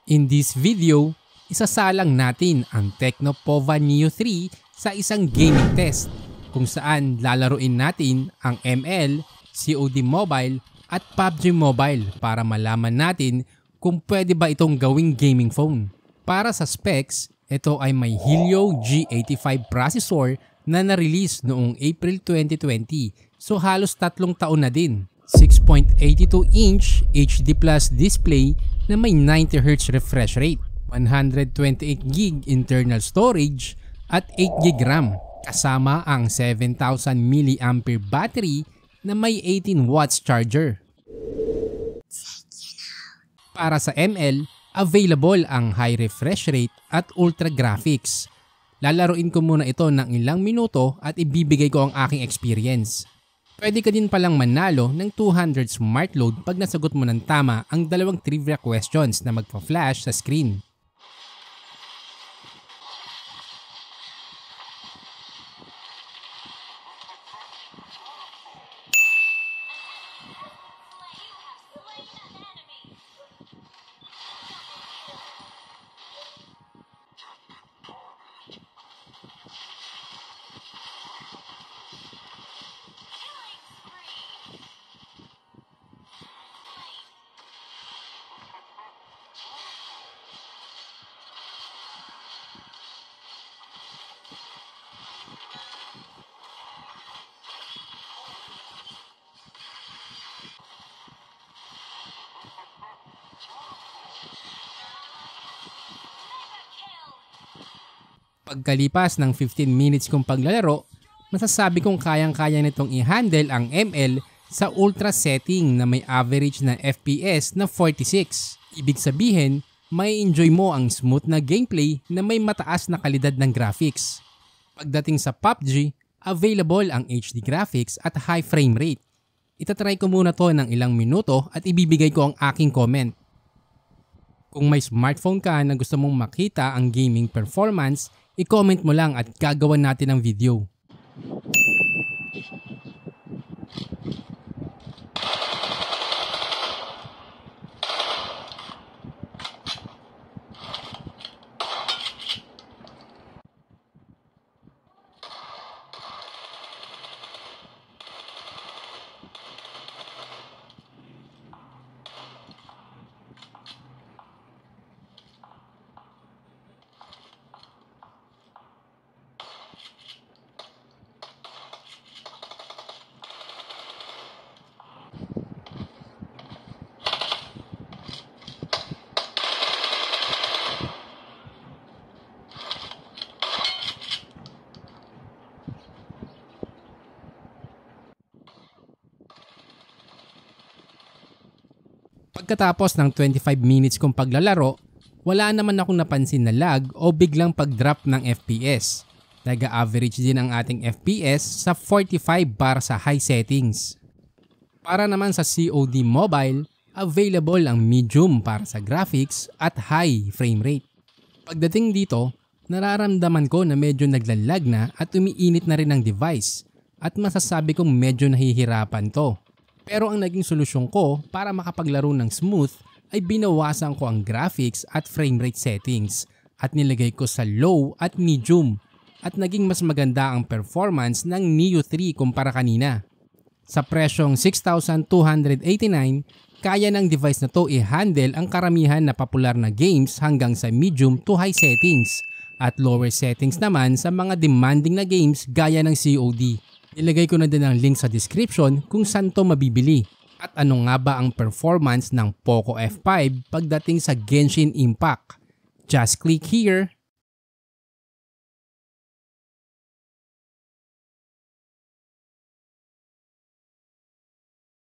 In this video, isasalang natin ang Tecno Pova Neo 3 sa isang gaming test kung saan lalaruin natin ang ML, COD Mobile at PUBG Mobile para malaman natin kung pwede ba itong gawing gaming phone. Para sa specs, ito ay may Helio G85 processor na na-release noong April 2020, so halos 3 taon na din. 6.82-inch HD Plus display na may 90Hz refresh rate, 128GB internal storage at 8GB RAM kasama ang 7000 mAh battery na may 18 watts charger. Para sa ML, available ang high refresh rate at ultra graphics. Lalaruin ko muna ito ng ilang minuto at ibibigay ko ang aking experience. Pwede ka din palang manalo ng 200 smart load pag nasagot mo ng tama ang 2 trivia questions na magpa-flash sa screen. Pagkalipas ng 15 minutes kong paglalaro, masasabi kong kayang-kaya nitong i-handle ang ML sa ultra setting na may average na FPS na 46. Ibig sabihin, may enjoy mo ang smooth na gameplay na may mataas na kalidad ng graphics. Pagdating sa PUBG, available ang HD graphics at high frame rate. Itatry ko muna to ng ilang minuto at ibibigay ko ang aking comment. Kung may smartphone ka na gusto mong makita ang gaming performance, i-comment mo lang at gagawan natin ng video. Pagkatapos ng 25 minutes kong paglalaro, wala naman akong napansin na lag o biglang pag-drop ng FPS. Nag-average din ang ating FPS sa 45 para sa high settings. Para naman sa COD Mobile, available ang medium para sa graphics at high frame rate. Pagdating dito, nararamdaman ko na medyo naglalag na at umiinit na rin ang device at masasabi kong medyo nahihirapan to. Pero ang naging solusyon ko para makapaglaro ng smooth ay binawasan ko ang graphics at frame rate settings at nilagay ko sa low at medium at naging mas maganda ang performance ng Neo 3 kumpara kanina. Sa presyong 6,289, kaya ng device na to i-handle ang karamihan na popular na games hanggang sa medium to high settings at lower settings naman sa mga demanding na games gaya ng COD. Ilagay ko na din ang link sa description kung saan to mabibili at ano nga ba ang performance ng Poco F5 pagdating sa Genshin Impact. Just click here